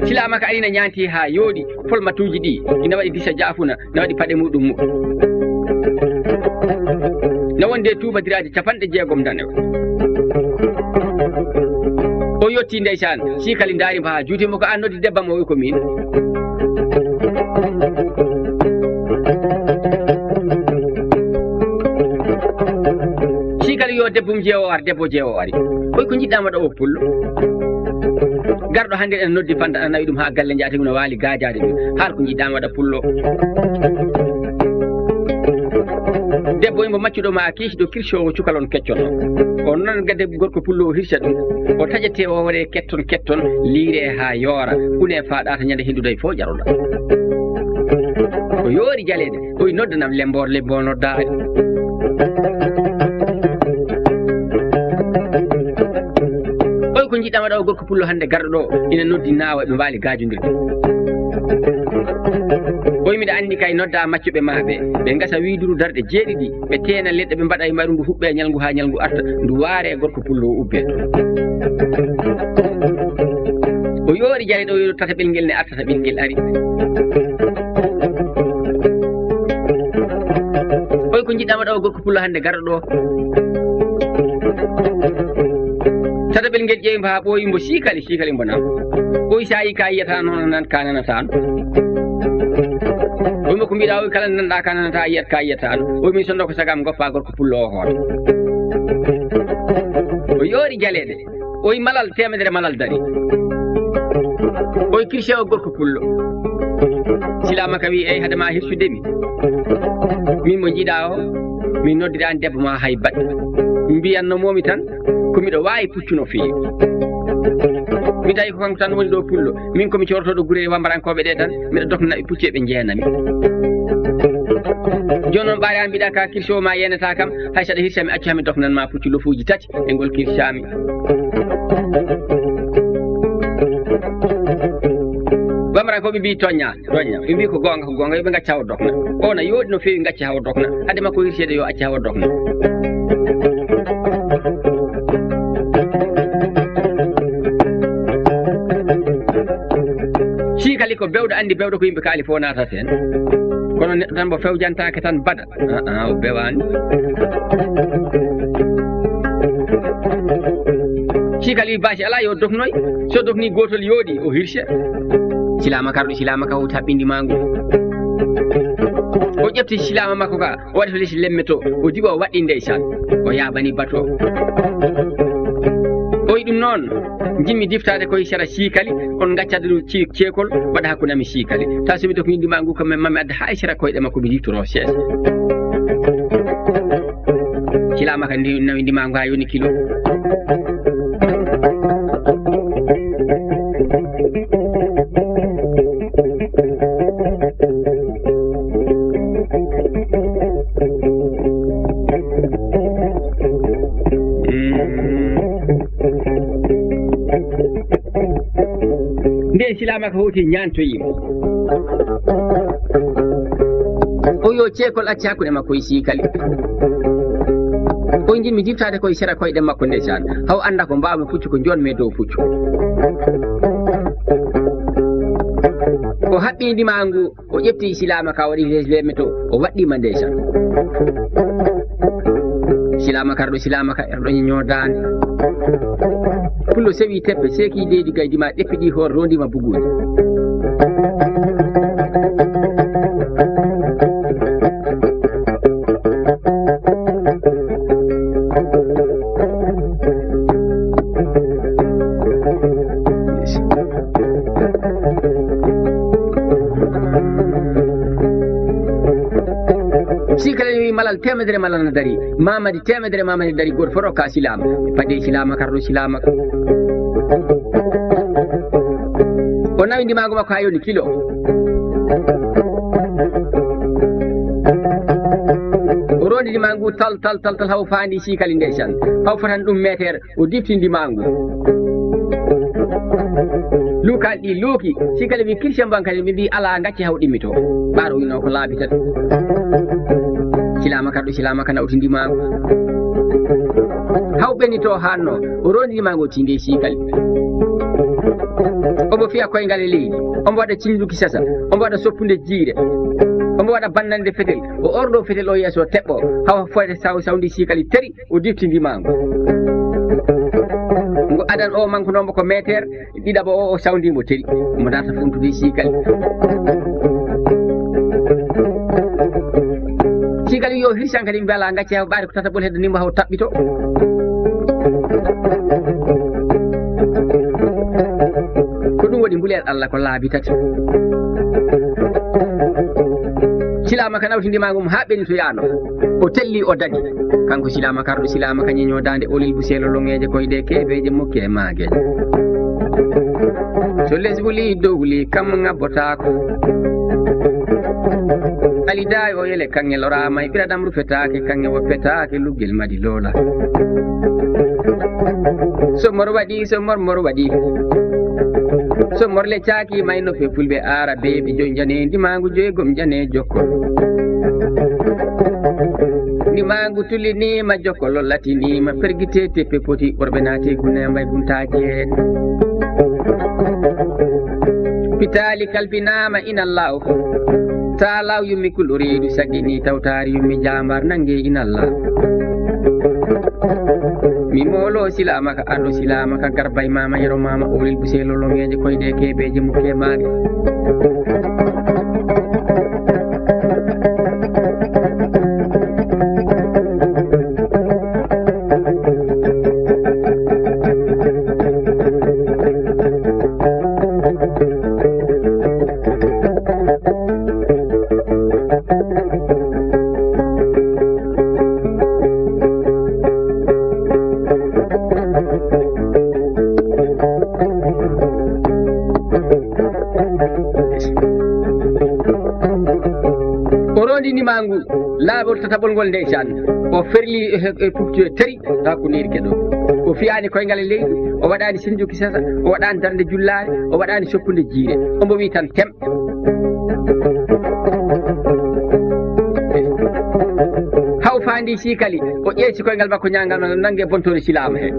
silama ka arina ñanti ha yooɗi folmatuji ɗi ina waɗi disa jafuna ne waɗi paɗe muɗum mu ne wonde tubadiraji 60 danewa o yetti ndeysan sikali darima ha juutimo ko an noddi debbam o wi ko min sikali yo debbum jeewo ar debbo jeewo ari koy ko jiɗɗama ɗo o pullo garɗo hannde en noddi fanta ana nawi ɗum ha galle jaati no waali gaajade ɗum haala ko jiɗɗama waɗa pullo debbo imbo maccuɗo ma kiisi do kirsowo cukalon keccon o noon gadde gorko pullo o hirsa ɗum o taƴete o waɗe ketton liire ha yoora une faɗata ñande hindude e fof jaroɗa o yoori jaleede oyi noddanam lembor noddaari oyi ko jiɗɗama ɗo gorko pullo hannde garɗo ɗo ina noddi naawa ɓe mbaali gaajodirde oyi miɗa anndi kay nodda maccuɓe maɓe ɓe gasa widuru darɗe jeeɗiɗi ɓe teena leɗɗe ɓe mbaɗa e maru ndu huɓɓe ñalngu ha ñalngu arta ndu waare e gorko pullo o ubbe o yoori jaleɗo o tata ɓelngel ne artata ɓelngel ari oyi ko jiɗɗama ɗo gorko pullo hannde garɗo ɗo tata ɓelngel ƴeewi ha ɓooyi mbo sikali mbo nam oyi sa yi ka yiyata noon nan ka nanatano oymo ko mbiɗa oyi kala nanɗa ka nanata yiyat ka yiyatano oyi min sonno ko sagam goppa gorko pullo o hoota o yoori jaleɗe oyi malal temedere malal dari oyi kirse o gorko pullo silama ka wi eyi hadema hirsudemi min mo jiiɗa o min noddirani debbo ma hay baɗɗe mbiyannomomi tan ko miɗo wawi puccuno feewi mi tawi ko kanko tan woni ɗo pullo min komi cortoɗo guure wambarankoɓe ɗe tan mbiɗa dokna ɓe pucce ɓe jeenami joni noon ɓaari an mbiɗa ka kirso ma yenata kam hay saɗa hirsami accu hami doknanma puccu lofuji tati e ngol kirsami wambarankoɓe mbi toñña ɓe mbi ko gonga yoɓe gacca hawo dokna ona yooɗi no feewi gacca hawo dokna hade makko hirsede yo acca hawo dokna sikali ko bewɗo andi bewɗo ko yimɓe kaali fof natata hen kono neɗɗo tan mo fewjantake tan baɗa o bewani sikali basi ala yo doknoy so dokni gotol yodi o hirse silama kardo silama ka wuta bindi mangu o ƴefti silama makko ka o waɗi to lesi lemmeto o diɓa o waɗɗi ndeysan o yaɓani bato o ɗum noon jimmi diftade koye sera sikali on gaccade ɗum ceekol waɗa hakkude ami sikali ta somi dokni ndima ngu kam mami adda hay sera koyɗe makko mi diftoro seesa silama ka nawi ndima ngu ha yoni kilo nde silama ka hoti ñantoyimo o yo ceekol acci hakkude makko e sikali o jimmi diftade koye sera koyɗe makko ndesan haw anda ko mbawmi puccu ko jonmi dow puccu o haɓɓi ndima ngu o ƴefti silama ka waɗi lemme to o waɗɗima ndesan silama karɗo silama ka erɗo ñodande pullo sewi teppe seki deydi gaydima ɗeppiɗi hoore rondima buguji sikala malal temedere malal na dari mamadi temedere mamadi dari goto foto ka silama pade silama karɗo silama ka o nawi ndimago makko ha yoni kilo o rondi ndimagu tal haw fandi sikali ndeysan haw fotan ɗum métere o difti ndimagu lukal ɗi luuki sikali mi kirsen bankadi mi mbi ala gacci haw ɗimmito ɓaaro wino ko laabi tati silama karɗo silama ka nawti ndimagu haw ɓennito hanno o rondi ndimagu o tinde sikali omo fiya koyngal e leydi omo waɗa cinduki sasa omo waɗa soppude jiire omo waɗa bannande fetel o orɗo fetel o yeeso teɓɓo hawa foyde sawdi sikali tari o difti ndimagu ngo adan o manko nombo ko métere ɗiɗaɓo o sawdimo tari omo darta funtude sikali sikali yo hirsan kadi mbi ala gacce haw ɓaade ko tataɓol hedde nimo haw taɓɓito ko ɗum waɗi mbulel Allah ko laabi tati silama ka nawti ndima mum ha ɓenni to yaano o telli o daɗi kanko silama karɗo silama ka ñeñodande olil buselo longeje koyɗe keɓeje mokki e magueje so les wuli dowli kam ngabbotako alidayi o yele kanŋe lorama e ɓiradam rufetake kanŋe woppetake luggel madi loola so mor waɗi so mormor waɗi so morle caaki mayno fe fulɓe ara beɓe joyi jane ndimagu joygom jane jokkol ndimagu tullinima jokkol latinima perguite teppe poti ɓorɓe naati gune mbay buntaji hen pitali kalbinama inallahu ta law yummi kulɗo reedu saggini tawtari yummi jambar nangue inallah mi molo silama ka arɗo silama ka garbay mama yero mama olil buselo longeje koyɗe keɓeje mukke mage mangu laabol tataɓol ngol ndeysan o ferli e puptu tari hakkunde keɗo o fiyani koyngal e leydi o waɗani sinjuki sasa o waɗani darde jullare o waɗani soppude jiire ombo wi tan tem haw fandi sikali o ƴeesi koyngal makko ñangal nangue bontode silama he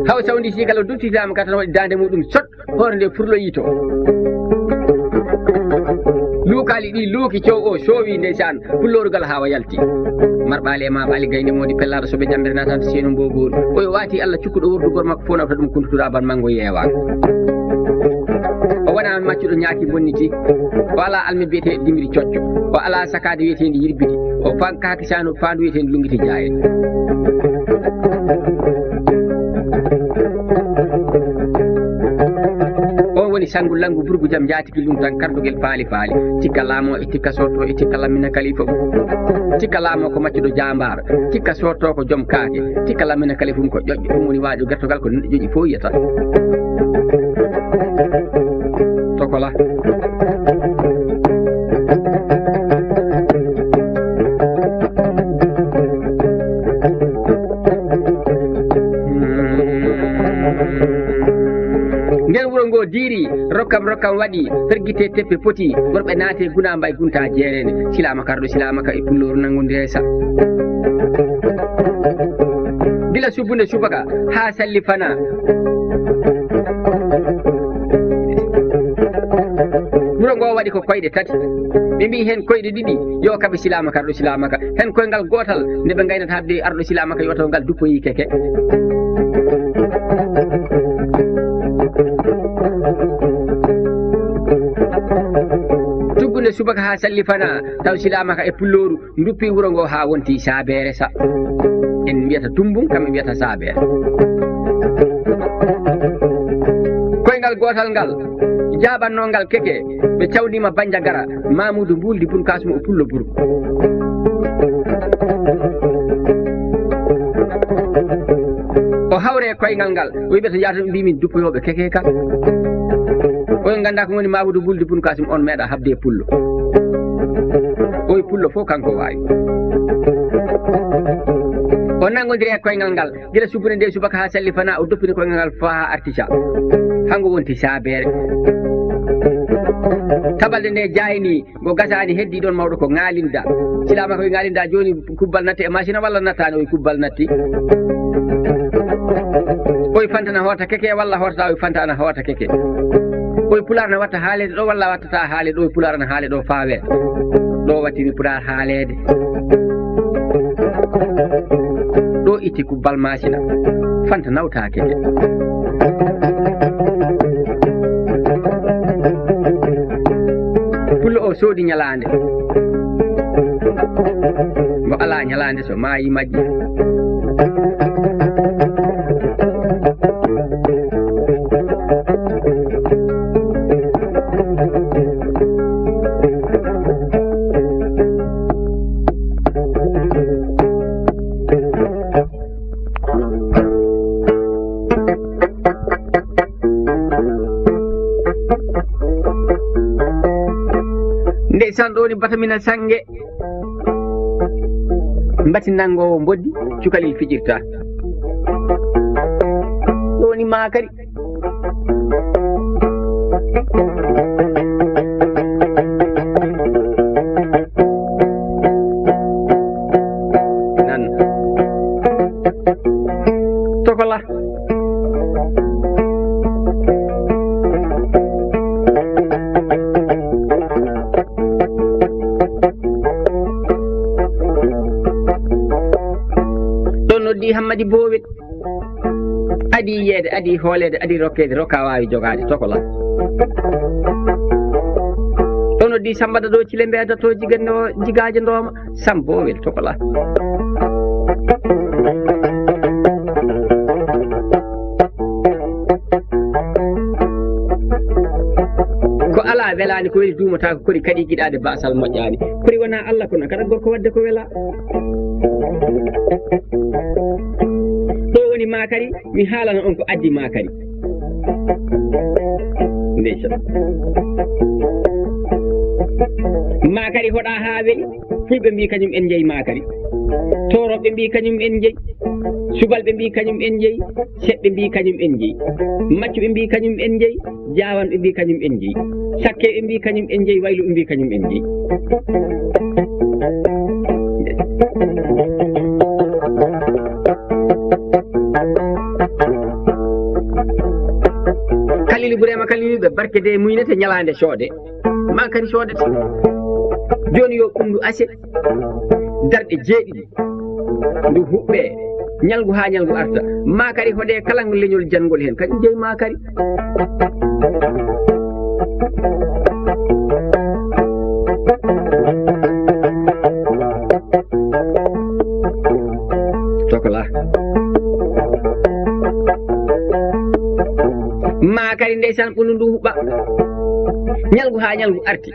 haw sawdi sikali o duttitama katan waɗi dande muɗum sot hoore nde furloyito luukali ɗi luuki cow o soowi ndeysan pullorugal hawa yalti marɓaali e ma ɓaali gaynde modi pellaɗo soɓe jambere natata seeno mbogori oyo wati Allah cukkuɗo wordugol makko fof nawta ɗum kuntutuɗa ban mango yeewa o wona maccuɗo ñaaki bonniti o ala almi biyete dimiri cocco o ala sakade wiyetede yirbiti o kaki sano fandu wiyetede lungiti jayen woni sangu langu burgu jam jaatiki lum tan kardugel faali cikka laamo e cikka sotto e cikka lammina kalifa cikka laamo ko maccuɗo jambar cikka sotto ko joom kaake cikka lammina kalifum ko ƴoƴƴo ɗum woni waajo gertogal ko neɗɗo joƴi fof yiyata tokola ngel wuro ngo diiri rokkam waɗi fergite teppe poti worɓe naate gunamba e gunta jeerene silama karɗo silama ka e pulloru nangodiri sa gila subbude subaka ha salli fana wuro ngo waɗi ko koyɗe tati ɓe mbi hen koyɗe ɗiɗi yo kaɓe silama karɗo silama ka hen koyngal gotal nde ɓe gaynata habde arɗo silama ka yotaw ngal duppoyi keke tuggunde subaka ha salli fana taw silamaka e pulloru duppi wuro ngo ha wonti sabere sa en mbiyata tumbum kamɓe mbiyata sabere koyngal gotal ngal jaɓanno ngal keke ɓe cawdima bandiagara mamoudou mbuldi bun kasum o pullo burgo o hawre koyngal ngal o wiɓe to yata ɗum mbimin duppoyoɓe keke ka oyo ganda ko woni mamoudou buldi bun kasim on meeɗa habde pullo oye pullo fof kanko wawi o nangodiri e koyngal ngal guila subbude nde subaka ha salli fana o doppini koyngal ngal fa ha artica hango wonti sabere tabalde nde jayni ngo gasani heddi ɗon mawɗo ko ngalinda silama koye ngalinda joni kubbal natti e machine walla nattani oye kubbal natti oye fantana hoota keke walla hootata oye fantana hoota keke oye pular ne watta haalede ɗo walla wattata haalede ɗo e pular ne haale ɗo faawe ɗo wattini pular haalede ɗo itti kubbal machine fanta nawta keke pullo o soodi ñalande mo ala ñalande so maayi majji ndeysan ɗo woni batamina sangue mbati nangowo mboddi cukalel fijirta ɗo woni makari nan tokola noddi hammadi bowel adi yede adi hoolede adi rokkede rokka wawi jogade tokola o noddi sambada ɗo cile mbeyda to jigaje ndoma sam bowel tokola ko ala welani ko weli dumata ko kori kadi giɗade basal moƴƴani kori wona Allah kono kada gorko wadde ko wela ɗo woni makari mi haalana on ko addi makari ndeysa makari hoɗa ha weeli fulɓe mbi kañum en jeeyi makari toroɓe mbi kañum en jeeyi subalɓe mbi kañum en jeeyi seɓɓe mbi kañum en jeeyi maccuɓe mbi kañum en jeeyi jawanɓe mbi kañum en jeeyi sakkeɓe mbi kañum en jeeyi wayluɓe mbi kañum en jeeyi Kalilu Burema Kalilu ɓe barkede muynete ñalande soode makari soodete joni yo ɓundu ase darɗe jeeɗiɗi ndu huɓɓe ñalgu ha ñalgu arta makari hoɗe kala leñol jangol hen kañum jeeyi makari tokola makari ndeysan ɓundu ndu huɓɓa ñalgu ha ñalgu arti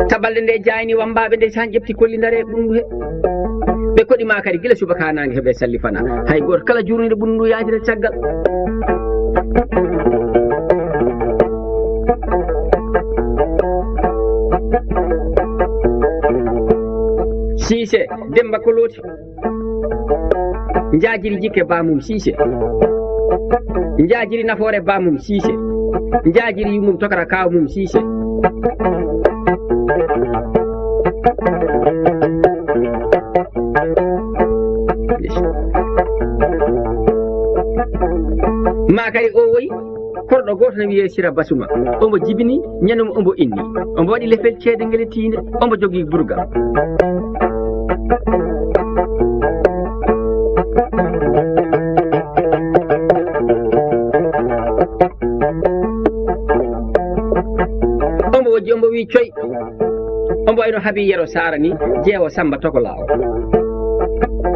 tabalde nde jayni wambaɓe ndeysan ƴefti kollidare ɓundu he ɓe koɗi makari gila subaka nangue heeɓe sallifana hay goto kala jurnide ɓundu ndu yadire caggal Siise Demba ko looti njaajiri jikke bamum Siise njaajiri nafoore bamum Siise njaajiri yumum tokara kawmum Siise makari o woyi korɗo goto no wiye Sira Basuma omo jibini ñanimo ombo inni ombo waɗi lefel ceede ngele tiinde ombo jogii burgal ombo wojji ombo wi coy ombo wayno haabi yero Sara ni jeewo Samba Togola o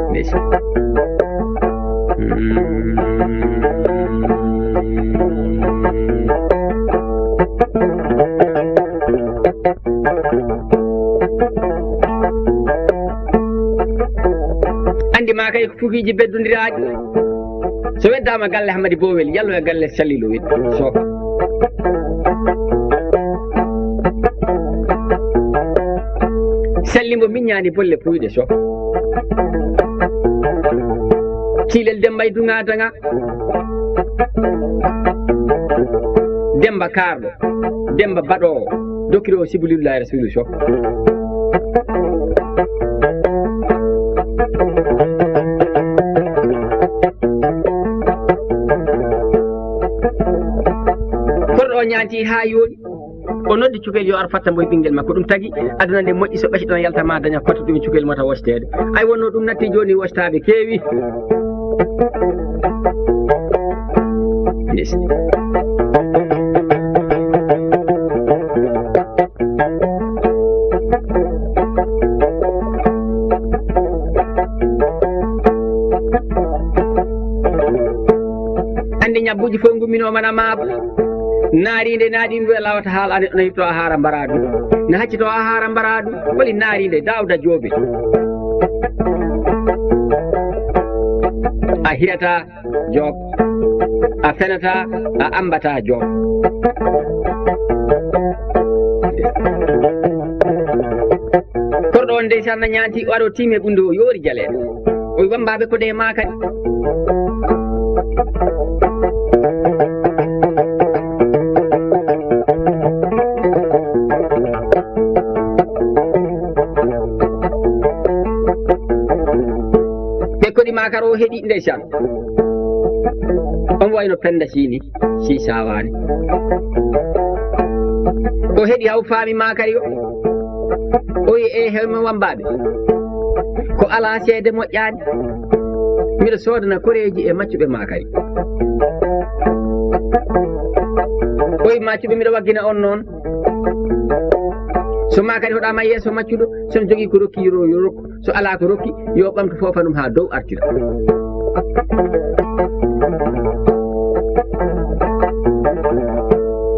ndesi andi ma kay fukiji beddondiraji so weddama galle Hamadi Bowel yallo e galle Salilo wid so sellimbo miññani bolle puyde so Cilel Demba e Dungadanga Demba Karɗo Demba Baɗowo dokkiri o Sibulillahi Rasulu so korɗo o ñaanti ha yooni o noddi cukel yo ar fatta mboye ɓinguel makko ɗum tagi aduna nde moƴƴi so ɓeci ɗon yaltama daña fatta ɗum cukel mata wostede ay wonno ɗum natti joni wostaɓe keewi yes. andi ñabbuji fof gumminomana maabo naarinde naaɗi ɓe lawata haalade no yitto a haara mbara ɗum no haccito a haara mbara ɗum holi naarinde Dawda Joobe a hiyata Joob a fenata a ambata Joob korɗo on ndeysan no ñaanti waɗo tiime ɓunde o yoori jaleɗe o wi wambaɓe ko de ma kadi makaro heɗi ndeysan on wayno Penda Sini si sawani o heɗi haw faami makari o wi e hewme wambaɓe ko ala seede moƴƴani mbiɗa sodana koreji e maccuɓe makari o wi maccuɓe mbiɗa waggina on noon so makari hoɗama yeeso maccuɗo sono jogui ko rokki yo rokku so ala ko rokki yo ɓamtu fofanum ha dow artira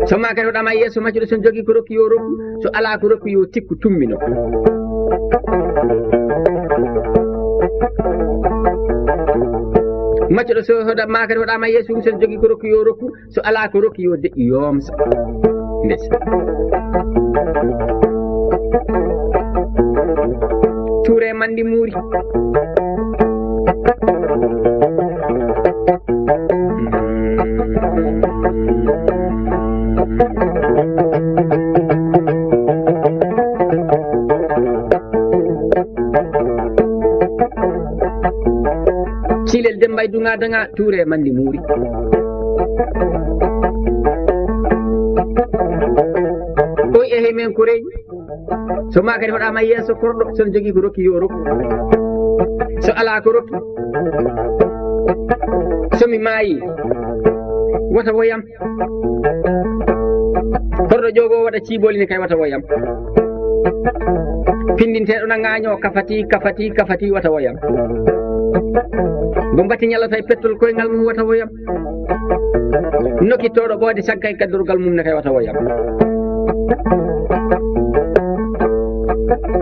so makari hoɗama yeeso maccuɗo sono jogui ko rokki yo rokku so ala ko rokki yo tikku tummino maccuɗo so hoɗa makari hoɗama yeeso mum sono jogui ko rokki yo rokku so ala ko rokki yo deƴƴi yoomsa ndesa Touré Mandi Mouri Cilel Demba e Dungadanga Touré Mandi Mouri o ehi men ko reeƴi so ma kadi hoɗama yeeso korɗo sono jogii ko rokki yo rokku so alaa ko rokki somi maayi wata woyam korɗo ƴogo waɗa ciiɓoli ni kay wata woyam pindinteɗo na ŋaaño kafati wata woyam bo mbatti ñallata e pettol koyngal mum wata woyam nokkittoɗo ɓoode sagga e gaddorgal mum ne kay wata woyam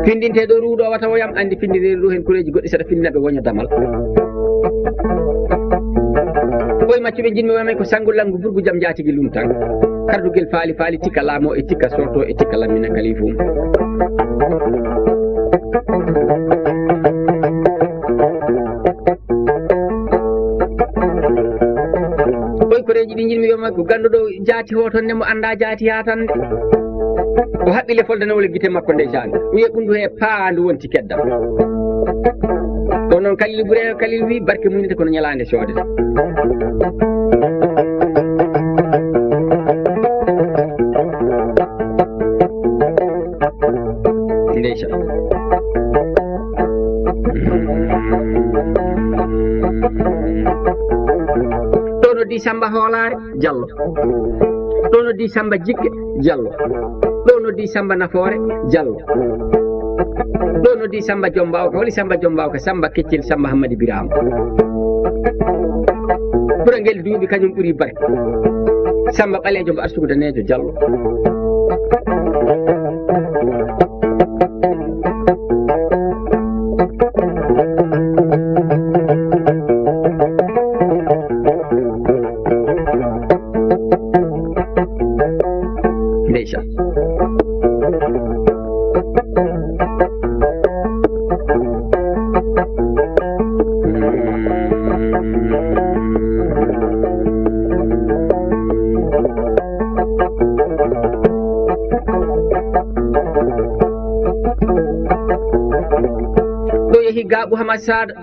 pindinteɗo ruuɗo wata woyam andi pindinteɗo ɗo hen kureji goɗɗi saɗa findinaɓe woña damal ɓoye maccuɓe jinmi wamay ko sangullangu burgu jam jaatigui lumtan kardugel faali tikka laamo e tikka sorto e tikka lammina kalifum ɓoy koreji ɗi jinmi wiyama ko ganduɗo jaati hoton nemo anda jaati yatande o haɓɓile foldanawole guite makko ndeysan wiye ɓundu he paandu wonti keddam ɗo noon Kalil Bouré Kalil wi barke muñete kono ñalande soodete ndeysa ɗo noddi Samba Hoolare Diallo ɗo noddi Samba Jikke Diallo ɗo noddi Samba Nafoore Diallo ɗo noddi Samba Jombawka holi Samba Jombawka Samba Keccel Samba Hammadi Birama ɓura ngel duuɓi kañum ɓuuri barke Samba ɓalejo mbo arsugu danejo Diallo ndeysa ɗo yehi Gaɓou Hamad Sada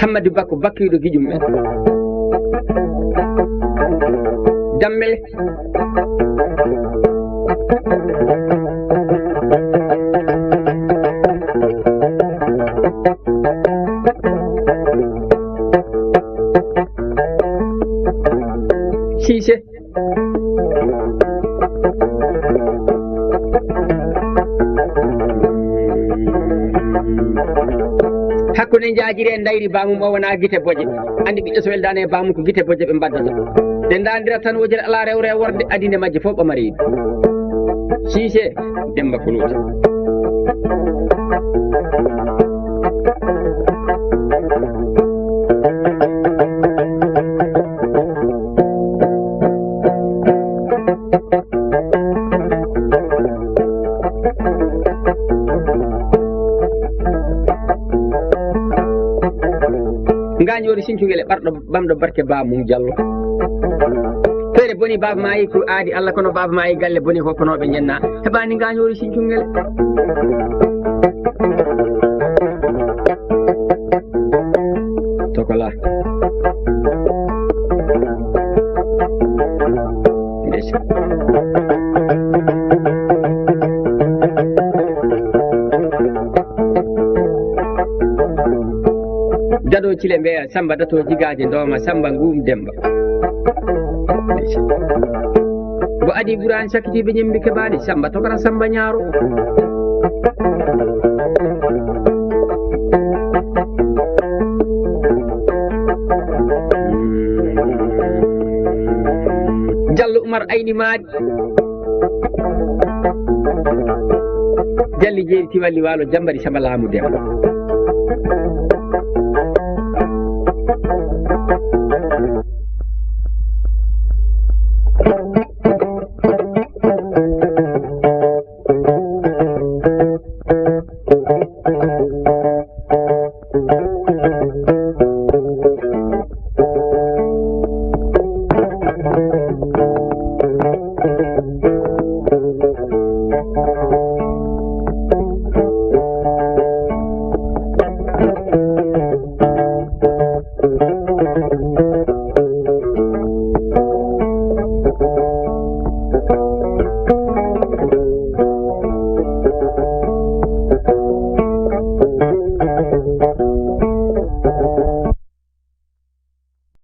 Hammadou Bakko bakkiɗo guijum men Dammel Cissé hakkunde jaajiri en dayri bamum o wona guite boje andi ɓiɗɗo so weldani e bamum ko guite boje ɓe mbaddata ɓe dandirat tan wojere ala rewre worde adinde majje fof ɓamariɗo Cissé Demba Kuluta ngañori Sinthiouguel e ɓarɗo ɓamɗo barke bamum Diallo feere boni baba ma yi ko aadi Allah kono baba ma yi galle boni hopponoɓe ñenna heɓani ngañori Sinthiouguel tokola dado cile mbeya Samba dato jigaje ndoma Samba Ngum Demba bo adi ɓurani sakkitiɓe ñembi keɓaɗe Samba tokora Samba Ñaaro Diallo Oumar Ayni Maadi Jalli Jeeri Tiwalli Waalo Jambari Samba Laamu Demba